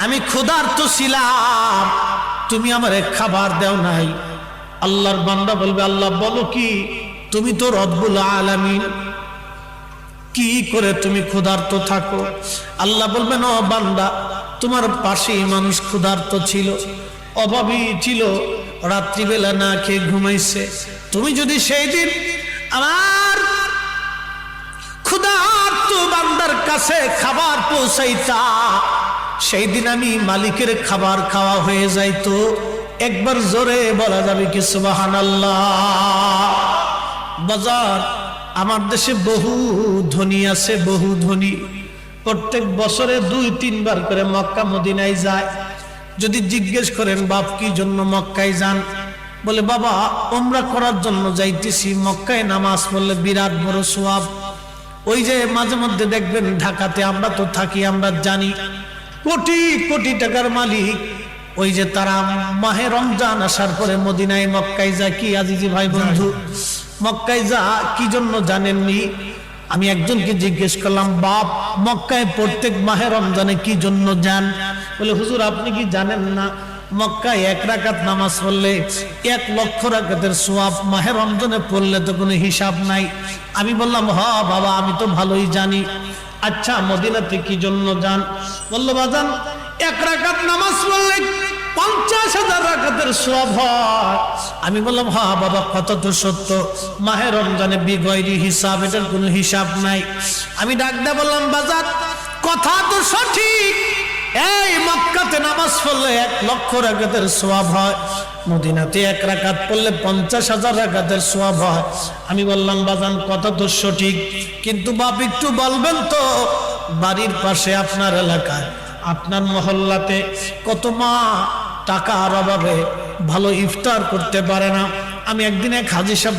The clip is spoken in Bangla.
আমি ক্ষুধার্ত ছিলাম, তুমি আমারে খাবার দাও নাই। আল্লাহর বান্দা বলবে, আল্লাহ বলো কি, তুমি তো রব্বুল আলামিন, কি করে তুমি ক্ষুধার্ত থাকো? আল্লাহ বলবেন, ও বান্দা, তোমার পাশেই মানুষ ক্ষুধার্ত ছিল, অভাবী ছিল, রাত্রিবেলা না খেয়ে ঘুমাইছে। তুমি যদি সেই দিন আমার ক্ষুধার্ত বান্দার কাছে খাবার পৌঁছাইতা, সেই দিন আমি মালিকের খাবার খাওয়া হয়ে যাইতো। একবার জোরে বলা যাবে কি সুবহানাল্লাহ? বাজার, আমার দেশে বহু ধনী আছে, বহু ধনী, প্রত্যেক বছরে 2-3 বার করে মক্কা মদিনায় যায়। যদি জিজ্ঞেস করেন বাপ কি জন্য মক্কায় যান, বলে বাবা উমরা করার জন্য যাইতেছি, মক্কায় নামাজ পড়লে বিরাট বড় সওয়াব। ওই যে মাঝে মধ্যে দেখবেন ঢাকাতে আমরা তো থাকি, আমরা জানি কোটি কোটি টাকার মালিক, ওই যে তারা মাহে রমজান আসার পরে মদিনায় মক্কায় যায়। কি আজিজি ভাই বন্ধু, মক্কায় যা কি জন্য জানেননি? আমি একজনকে জিজ্ঞেস করলাম, বাপ মক্কায় প্রত্যেক মাহে রমজানে কি জন্য যান? বলে হুজুর আপনি কি জানেন না, মক্কায় 1 রাকাত নামাজ পড়লে 1 লক্ষ রাকাতের সওয়াব, মাহে রমজানে পড়লে তো কোনো হিসাব নাই। আমি বললাম, হ্যাঁ বাবা আমি তো ভালোই জানি। আচ্ছা মদিনাতে কি জন্য যান? বললো বাজান 1 রাকাত নামাজ পড়লে 50,000 রাকাতের সওয়াব হয়। আমি বললাম, হ্যাঁ বাবা কথা তো সত্য, মাহে রমজানে বিগয়রি হিসাব, এটার কোনো হিসাব নাই। আমি ডাক দিয়ে বললাম, বাজার কথা তো সঠিক, এই মক্কাতে নামাজ পড়লে 1 লক্ষ রাকাতের সওয়াব হয়, মদিনাতে 1 রাকাত পড়লে 50,000 রাকাতের সওয়াব হয়। আমি বললাম, বাজান কথা তো সঠিক, কিন্তু বাপ একটু বলবেন তো, বাড়ির পাশে আপনার এলাকায়, আপনার মহল্লাতে কত মা টাকার অভাবে ভালো ইফতার করতে পারে না। আমি একদিন এক হাজী সাহেব